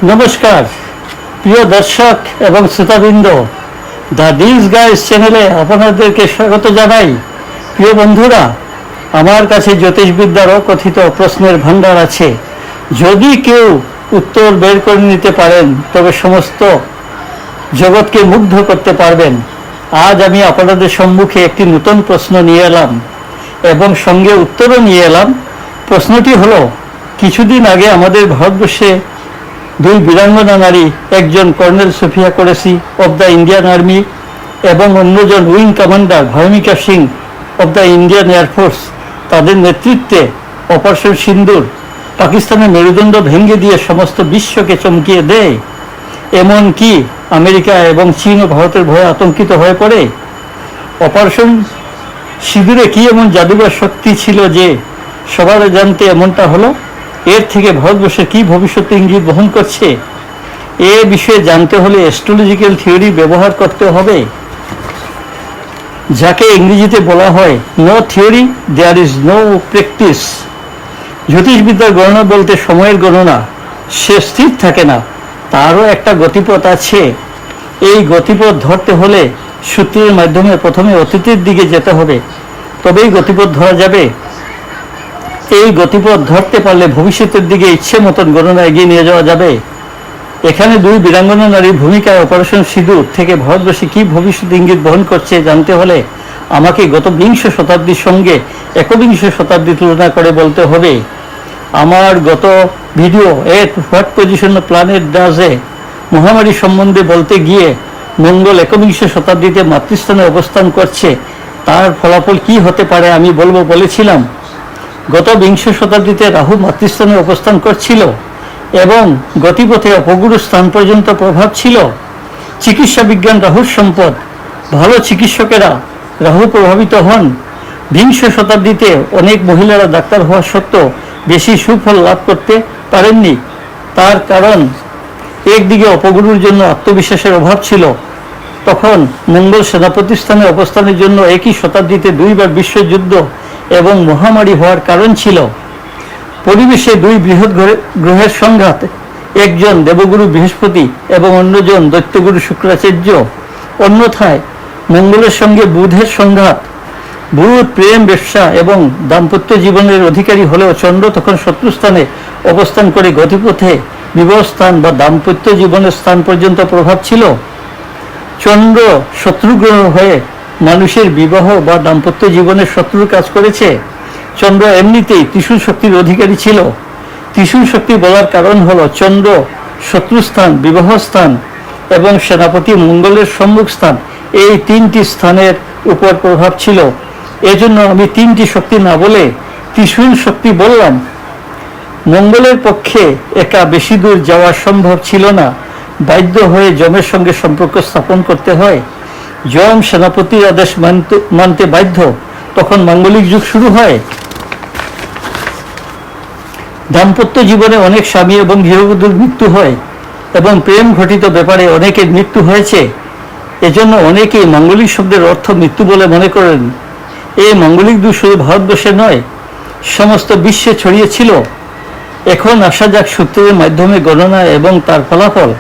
নমস্কার প্রিয় দর্শক এবং শ্রোতাবৃন্দ, দ্য দিস গাইস চ্যানেলে আপনাদেরকে স্বাগত জানাই। প্রিয় বন্ধুরা, আমার কাছে জ্যোতিষবিদ্যারও কথিত প্রশ্নের ভাণ্ডার আছে। যদি কেউ উত্তর বের করে নিতে পারেন তবে সমস্ত জগৎকে মুগ্ধ করতে পারবেন। আজ আমি আপনাদের সম্মুখে একটি নতুন প্রশ্ন নিয়ে এলাম এবং সঙ্গে উত্তরও নিয়ে এলাম। প্রশ্নটি হলো, কিছুদিন আগে আমাদের ভারতবর্ষে দুই বীরাঙ্গনা নারী, একজন colonel Sofiya Qureshi of the Indian army এবং অন্যজন wing commander Vyomika Singh of the Indian air force, তাদের নেতৃত্বে অপারেশন সিন্দুর পাকিস্তানের মেরুদণ্ড ভেঙে দিয়ে সমস্ত বিশ্বকে চমকিয়ে দেয়। এমনকি আমেরিকা এবং চীন ও ভারতের ভয়ে আতঙ্কিত হয়ে পড়ে। অপারেশন সিঁদুরে কি এমন জাদুকর শক্তি ছিল যে সবার জানতে এমনটা হলো? এর থেকে ভারতবর্ষের কী ভবিষ্যৎ ইঙ্গিত বহন করছে, এ বিষয়ে জানতে হলে অ্যাস্ট্রোলজিক্যাল থিওরি ব্যবহার করতে হবে, যাকে ইংরেজিতে বলা হয় no theory there is no practice. জ্যোতিষবিদ্যার গণনা বলতে সময়ের গণনা, সে স্থির থাকে না, তারও একটা গতিপথ আছে। এই গতিপথ ধরতে হলে সূত্রের মাধ্যমে প্রথমে অতীতের দিকে যেতে হবে, তবেই গতিপথ ধরা যাবে। এই গতিপথ ধরতে পারলে ভবিষ্যতের দিকে ইচ্ছে মতন গণনা এগিয়ে নিয়ে যাওয়া যাবে। এখানে দুই বীরাঙ্গনা নারীর ভূমিকায় অপারেশন সিঁদুর থেকে ভারতবর্ষে কী ভবিষ্যৎ ইঙ্গিত বহন করছে জানতে হলে আমাকে গত বিংশ শতাব্দীর সঙ্গে একবিংশ শতাব্দী তুলনা করে বলতে হবে। আমার গত video at what position planet does মহামারী সম্বন্ধে বলতে গিয়ে মঙ্গল একবিংশ শতাব্দীতে মাতৃস্থানে অবস্থান করছে, তার ফলাফল কি হতে পারে আমি বলেছিলাম। গত বিংশ শতাব্দীতে রাহু মাতৃস্থানে অবস্থান করছিল এবং গতিপথে অপগুরু স্থান পর্যন্ত প্রভাব ছিল। চিকিৎসা বিজ্ঞান রাহুর সম্পদ, ভালো চিকিৎসকেরা রাহু প্রভাবিত হন। বিংশ শতাব্দীতে অনেক মহিলারা ডাক্তার হওয়া সত্ত্বেও বেশি সুফল লাভ করতে পারেননি। তার কারণ একদিকে অপগুরুর জন্য আত্মবিশ্বাসের অভাব ছিল। তখন মঙ্গল সেনাপতি স্থানে অবস্থানের জন্য একই শতাব্দীতে দুইবার বিশ্বযুদ্ধ এবং মহামারী হওয়ার কারণ ছিল। পরিবেশে দুই বৃহৎ গ্রহের সংঘাত, একজন দেবগুরু বৃহস্পতি এবং অন্যজন দৈত্যগুরু শুক্রাচার্য। অন্যথায় মঙ্গলের সঙ্গে বুধের সংঘাত। বুধ প্রেম, ব্যবসা এবং দাম্পত্য জীবনের অধিকারী হলেও চন্দ্র তখন শত্রুস্থানে অবস্থান করে গতিপথে বিবাহ স্থান বা দাম্পত্য জীবনের স্থান পর্যন্ত প্রভাব ছিল। চন্দ্র শত্রুগ্রহ হয়ে মানুষের বিবাহ বা দাম্পত্য জীবনের শত্রুর কাজ করেছে। চন্দ্র এমনিতেই ত্রিশূল শক্তির অধিকারী ছিল। ত্রিশূল শক্তি বলার কারণ হলো চন্দ্র শত্রুস্থান, বিবাহ স্থান এবং সেনাপতি মঙ্গলের সম্মুখ স্থান, এই তিনটি স্থানের উপর প্রভাব ছিল। এজন্য আমি তিনটি শক্তি না বলে ত্রিশূল শক্তি বললাম। মঙ্গলের পক্ষে একা বেশি দূর যাওয়া সম্ভব ছিল না, বাধ্য হয়ে যমের সঙ্গে সম্পর্ক স্থাপন করতে হয়। যম সেনাপতির আদেশ মানতে বাধ্য, তখন মাঙ্গলিক যুগ শুরু হয়। দাম্পত্য জীবনে অনেক স্বামী এবং গৃহবধূর মৃত্যু হয় এবং প্রেম ঘটিত ব্যাপারে অনেকের মৃত্যু হয়েছে। এজন্য অনেকেই মাঙ্গলিক শব্দের অর্থ মৃত্যু বলে মনে করেন। এই মাঙ্গলিক যুগ শুধু ভারতবর্ষে নয়, সমস্ত বিশ্বে ছড়িয়েছিল। এখন আসা যাক সূত্রের মাধ্যমে গণনা এবং তার ফলাফল।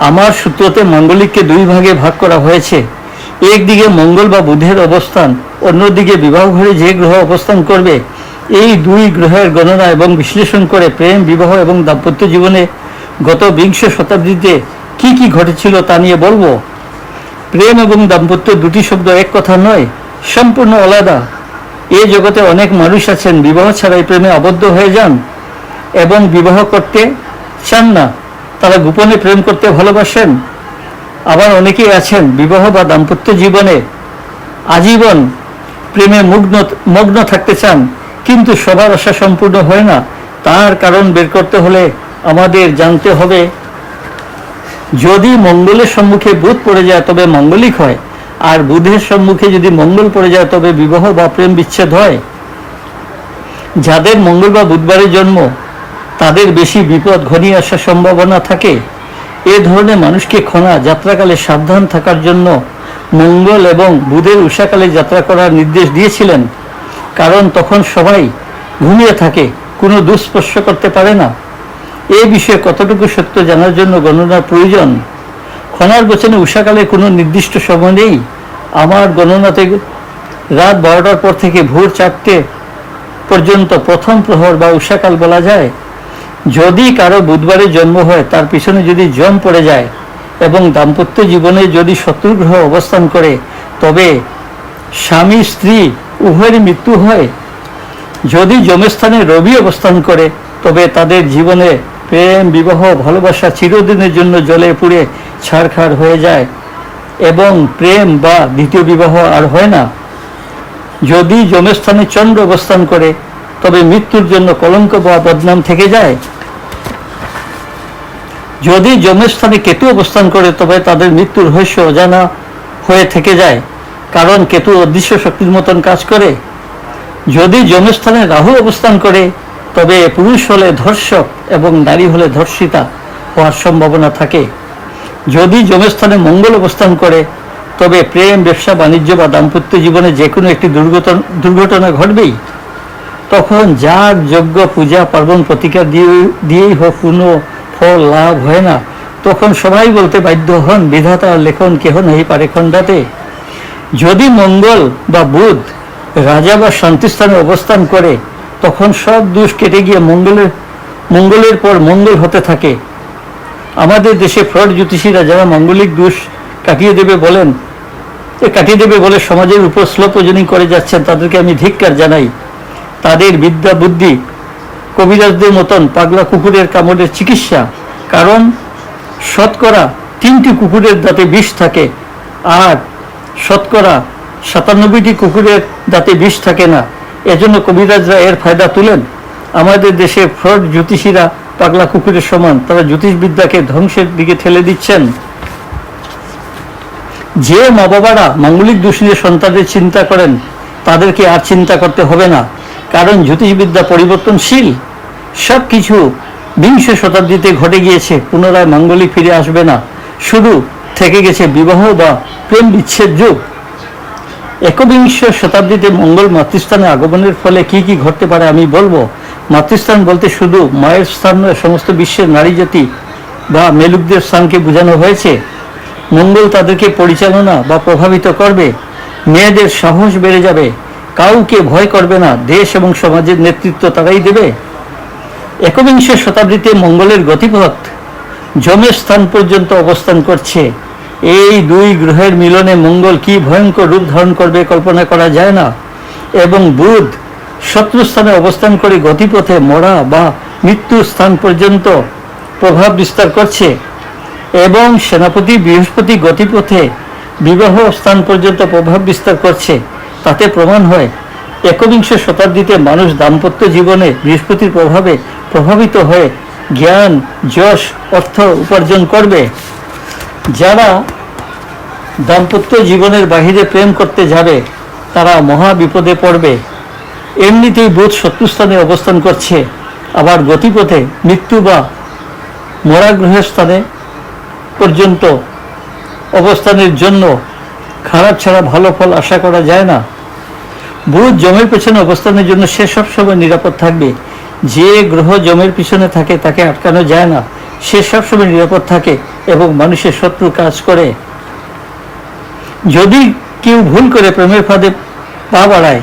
আমার সূত্রতে মাঙ্গলিককে দুই ভাগে ভাগ করা হয়েছে। একদিকে মঙ্গল বা বুধের অবস্থান, অন্যদিকে বিবাহ ঘরে যে গ্রহ অবস্থান করবে। এই দুই গ্রহের গণনা এবং বিশ্লেষণ করে প্রেম, বিবাহ এবং দাম্পত্য জীবনে গত বিংশ শতাব্দীতে কি কি ঘটেছিল তা নিয়ে বলবো। প্রেম এবং দাম্পত্য দুটি শব্দ এক কথা নয়, সম্পূর্ণ আলাদা। এই জগতে অনেক মানুষ আছেন বিবাহ ছাড়াই প্রেমে আবদ্ধ হয়ে যান এবং বিবাহ করতে চান না, তারা গোপনে প্রেম করতে ভালোবাসেন। আবার অনেকেই আছেন বিবাহ বা দাম্পত্য জীবনে আজীবন প্রেমে মগ্ন থাকতে চান, কিন্তু সবার আশা সম্পূর্ণ হয় না। তার কারণ বের করতে হলে আমাদের জানতে হবে, যদি মঙ্গলের সম্মুখে বুধ পড়ে যায় তবে মাঙ্গলিক হয়, আর বুধের সম্মুখে যদি মঙ্গল পড়ে যায় তবে বিবাহ বা প্রেম বিচ্ছেদ হয়। যাদের মঙ্গল বা বুধবারে জন্ম তাদের বেশি বিপদ ঘনিয়ে আসার সম্ভাবনা থাকে। এ ধরনের মানুষকে ক্ষণা যাত্রাকালে সাবধান থাকার জন্য মঙ্গল এবং বুধের উষাকালে যাত্রা করার নির্দেশ দিয়েছিলেন, কারণ তখন সবাই ঘুমিয়ে থাকে, কোনো দুঃস্পর্শ করতে পারে না। এ বিষয়ে কতটুকু সত্য জানার জন্য গণনার প্রয়োজন। খনার বচনে উষাকালে কোনো নির্দিষ্ট সময় নেই। আমার গণনাতে রাত 12টার পর থেকে ভোর 4টে পর্যন্ত প্রথম প্রহর বা উষাকাল বলা যায়। যদি কারো বুধবারে জন্ম হয়, তার পিছনে যদি জম পড়ে যায় এবং দাম্পত্য জীবনে যদি শত্রুগ্রহ অবস্থান করে, তবে স্বামী স্ত্রী উভয়ের মৃত্যু হয়। যদি জমস্থানে রবি অবস্থান করে, তবে তাদের জীবনে প্রেম, বিবাহ, ভালোবাসা চিরদিনের জন্য জ্বলে পুড়ে ছারখার হয়ে যায় এবং প্রেম বা দ্বিতীয় বিবাহ আর হয় না। যদি জমস্থানে চন্দ্র অবস্থান করে, তবে মৃত্যুর জন্য কলঙ্ক বা বদনাম থেকে যায়। যদি জমস্থানে কেতু অবস্থান করে, তবে তাদের মৃত্যুর রহস্য অজানা হয়ে থেকে যায়, কারণ কেতু অদৃশ্য শক্তির মতন কাজ করে। যদি জমস্থানে রাহু অবস্থান করে, তবে পুরুষ হলে ধর্ষক এবং নারী হলে ধর্ষিতা হওয়ার সম্ভাবনা থাকে। যদি জমস্থানে মঙ্গল অবস্থান করে, তবে প্রেম, ব্যবসা বাণিজ্য বা দাম্পত্য জীবনে যে কোনো একটি দুর্ঘটনা ঘটবেই। তখন যার যজ্ঞ, পূজা, পার্বণ, প্রতিকার দিয়েই হোক কোনো ফল লাভ হয় না। তখন সবাই বলতে বাধ্য হন, বিধাতার লেখন কেহ নেই পারে খণ্ডাতে। যদি মঙ্গল বা বুধ রাজা বা শান্তিস্থানে অবস্থান করে, তখন সব দোষ কেটে গিয়ে মঙ্গলের পর মঙ্গল হতে থাকে। আমাদের দেশে ফ্রড জ্যোতিষীরা যারা মাঙ্গলিক দোষ কাটিয়ে দেবে বলে সমাজের উপর স্লো পয়জনিং করে যাচ্ছেন, তাদেরকে আমি ধিক্কার জানাই। তাদের বিদ্যা বুদ্ধি কবিরাজদের মতন পাগলা কুকুরের কামড়ের চিকিৎসা। কারণ শতকরা 3টি কুকুরের দাঁতে বিষ থাকে, আর শতকরা 97টি কুকুরের দাঁতে বিষ থাকে না। এজন্য কবিরাজরা এর ফায়দা তুলেন। আমাদের দেশে ফ্রড জ্যোতিষীরা পাগলা কুকুরের সমান, তারা জ্যোতিষবিদ্যাকে ধ্বংসের দিকে ঠেলে দিচ্ছেন। যে মা বাবারা মাঙ্গলিক দোষ নিয়ে সন্তানদের চিন্তা করেন, তাদেরকে আর চিন্তা করতে হবে না, কারণ জ্যোতিষবিদ্যা পরিবর্তনশীল। সব কিছু 20 শতাব্দীতে ঘটে গিয়েছে, পুনরায় মাঙ্গলিক ফিরে আসবে না। শুধু থেকে গেছে বিবাহ বা প্রেম বিচ্ছেদ যুগ। 21 শতাব্দীতে মঙ্গল মাতৃস্থানে আগমনের ফলে কি কি ঘটতে পারে আমি বলবো। মাতৃস্থান বলতে শুধু মায়ের স্থান নয়, সমস্ত বিশ্বের নারী জাতি বা মেলুকদের স্থানকে বোঝানো হয়েছে। মঙ্গল তাদেরকে পরিচালনা বা প্রভাবিত করবে। মেয়েদের সাহস বেড়ে যাবে, কাউকে ভয় করবে না, দেশ এবং সমাজের নেতৃত্ব তারাই দেবে। 21 শতাব্দীতে মঙ্গলের গতিপথ যমের স্থান পর্যন্ত অবস্থান করছে। এই দুই গ্রহের মিলনে মঙ্গল কি ভয়ঙ্কর রূপ ধারণ করবে কল্পনা করা যায় না। এবং বুধ শত্রুস্থানে অবস্থান করে গতিপথে মরা বা মৃত্যুর স্থান পর্যন্ত প্রভাব বিস্তার করছে। এবং সেনাপতি বৃহস্পতি গতিপথে বিবাহ স্থান পর্যন্ত প্রভাব বিস্তার করছে। তাতে প্রমাণ হয় 21 শতাব্দীতে মানুষ দাম্পত্য জীবনে বৃহস্পতির প্রভাবে প্রভাবিত হয়ে জ্ঞান, যশ, অর্থ উপার্জন করবে। যারা দাম্পত্য জীবনের বাহিরে প্রেম করতে যাবে, তারা মহা বিপদে পড়বে। এমনিতেই বুধ শত্রুস্থানে অবস্থান করছে, আবার গতিপথে মৃত্যু বা মরা গ্রহের স্থানে পর্যন্ত অবস্থানের জন্য খারাপ ছাড়া ভালো ফল আশা করা যায় না। বুধ জমের পেছনে অবস্থানের জন্য সে সবসময় নিরাপদ থাকবে। যে গ্রহ জমের পিছনে থাকে তাকে আটকানো যায় না, সে সবসময় নিরাপদ থাকে এবং মানুষের শত্রু কাজ করে। যদি কেউ ভুল করে প্রেমের ফাঁদে পা বাড়ায়,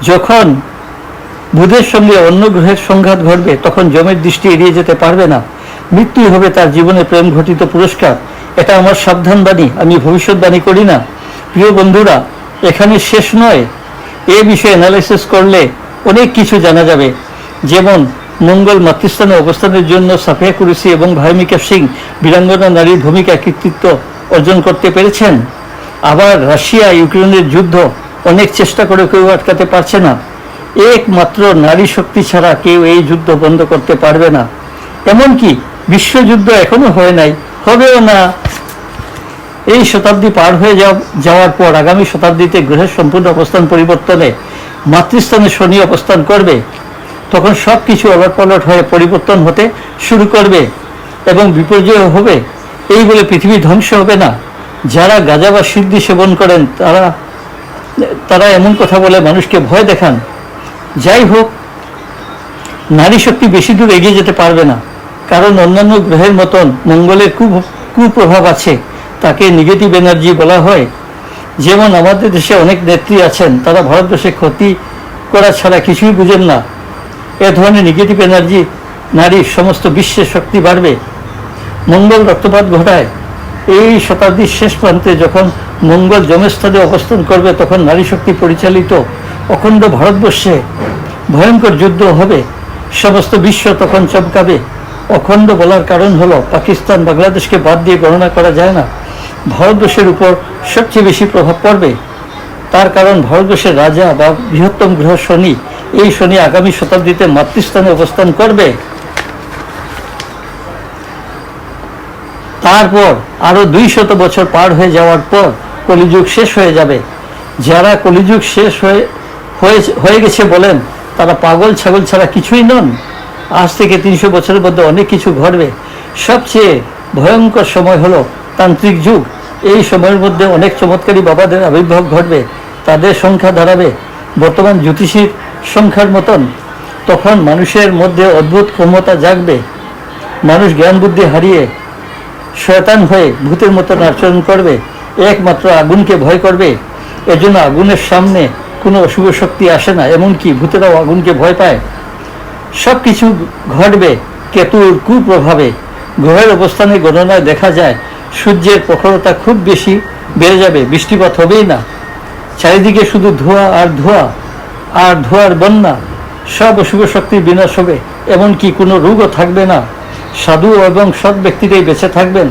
যখন বুধের সঙ্গে অন্য গ্রহের সংঘাত ঘটবে, তখন জমের দৃষ্টি এড়িয়ে যেতে পারবে না। মৃত্যুই হবে তার জীবনে প্রেম ঘটিত পুরস্কার। এটা আমার সাবধানবাণী, আমি ভবিষ্যৎবাণী করি না। প্রিয় বন্ধুরা, এখানে শেষ নয়। এ বিষয়ে অ্যানালাইসিস করলে অনেক কিছু জানা যাবে। যেমন মঙ্গল মাতৃস্থানে অবস্থানের জন্য সাফিয়া কুরেশি এবং ভার্মিকা সিং বীরাঙ্গনা নারীর ভূমিকা কৃতিত্ব অর্জন করতে পেরেছেন। আবার রাশিয়া ইউক্রেনের যুদ্ধ অনেক চেষ্টা করে কেউ আটকাতে পারছে না। একমাত্র নারী শক্তি ছাড়া কেউ এই যুদ্ধ বন্ধ করতে পারবে না। এমনকি বিশ্বযুদ্ধ এখনো হয় নাই, হবেও না। এই শতাব্দী পার হয়ে যাওয়ার পর আগামী শতাব্দীতে গ্রহের সম্পূর্ণ অবস্থান পরিবর্তনে মাতৃস্থানে শনি অবস্থান করবে। তখন সব কিছু ওলটপালট হয়ে পরিবর্তন হতে শুরু করবে এবং বিপর্যয় হবে। এই বলে পৃথিবী ধ্বংস হবে না। যারা গাঁজা বা সিদ্ধি সেবন করেন, তারা এমন কথা বলে মানুষকে ভয় দেখান। যাই হোক, নারী শক্তি বেশি দূর এগিয়ে যেতে পারবে না। কারণ অন্যান্য গ্রহের মতন মঙ্গলের কুপ্রভাব আছে, তাকে নেগেটিভ এনার্জি বলা হয়। যেমন আমাদের দেশে অনেক নেত্রী আছেন, তারা ভারতবর্ষে ক্ষতি করা ছাড়া কিছুই বুঝেন না। এ ধরনের নেগেটিভ এনার্জি নারীর সমস্ত বিশ্বের শক্তি বাড়বে। মঙ্গল রক্তপাত ঘটায়। এই শতাব্দীর শেষ প্রান্তে যখন মঙ্গল যমস্থানে অবস্থান করবে, তখন নারী শক্তি পরিচালিত অখণ্ড ভারতবর্ষে ভয়ঙ্কর যুদ্ধ হবে। সমস্ত বিশ্ব তখন চমকাবে। অখণ্ড বলার কারণ হলো, পাকিস্তান বাংলাদেশকে বাদ দিয়ে গণনা করা যায় না, ভারতবর্ষের উপর সবচেয়ে বেশি প্রভাব পড়বে। তার কারণ ভারতবর্ষের রাজা বা বৃহত্তম গ্রহ শনি, এই শনি আগামী শতাব্দীতে মাতৃস্থানে অবস্থান করবে। তারপর আরো 200 বছর পার হয়ে যাওয়ার পর কলিযুগ শেষ হয়ে যাবে। যারা কলিযুগ শেষ হয়ে গেছে বলেন, তারা পাগল ছাগল ছাড়া কিছুই নন। আজ থেকে 300 বছরের মধ্যে অনেক কিছু ঘটবে। সবচেয়ে ভয়ঙ্কর সময় হলো তান্ত্রিক যুগ। এই সময়ের মধ্যে অনেক চমৎকারী বাবাদের আবির্ভাব ঘটবে, তাদের সংখ্যা দাঁড়াবে বর্তমান জ্যোতিষীর সংখ্যার মতন। তখন মানুষের মধ্যে অদ্ভুত ক্ষমতা জাগবে। মানুষ জ্ঞান বুদ্ধি হারিয়ে শয়তান হয়ে ভূতের মতন আচরণ করবে, একমাত্র আগুনকে ভয় করবে। এজন্য আগুনের সামনে কোনো অশুভ শক্তি আসে না, এমনকি ভূতেরাও আগুনকে ভয় পায়। সব কিছু ঘটবে কেতুর কুপ্রভাবে। গ্রহের অবস্থানে গণনায় দেখা যায় সূর্যের প্রখরতা খুব বেশি বেড়ে যাবে, বৃষ্টিপাত হবেই না। চারিদিকে শুধু ধোঁয়া আর ধোঁয়া আর ধোঁয়ার বন্যা। সব অশুভ শক্তির বিনাশ হবে, এমনকি কোনো রোগও থাকবে না। সাধু এবং সৎ ব্যক্তিরাই বেঁচে থাকবেন।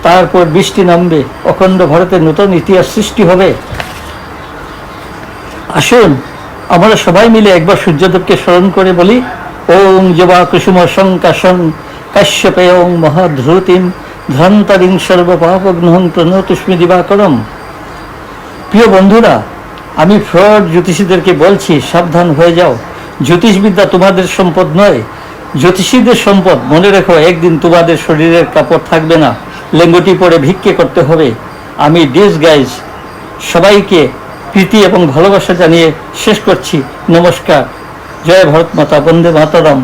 তারপর বৃষ্টি নামবে, অখণ্ড ভারতের নতুন ইতিহাস সৃষ্টি হবে। আসুন আমরা সবাই মিলে একবার সূর্যদেবকে স্মরণ করে বলি, ওং জবা কুসুম সংকাশন কাশ্যপে ওং মহাধৃতিম ধ্রান্তরিং সর্বপাপগ্নহং প্রণতুষ্মি দিবাকরম। প্রিয় বন্ধুরা, আমি ফ্রড জ্যোতিষীদেরকে বলছি, সাবধান হয়ে যাও। জ্যোতিষবিদ্যা তোমাদের সম্পদ নয়, জ্যোতিষীদের সম্পদ। মনে রেখো, একদিন তোমাদের শরীরের কাপড় থাকবে না, লেঙ্গটি পরে ভিক্ষে করতে হবে। আমি ডিসগাইজ সবাইকে প্রীতি এবং ভালোবাসা জানিয়ে শেষ করছি। নমস্কার। জয় ভারত মাতা, বন্দে মাতরম।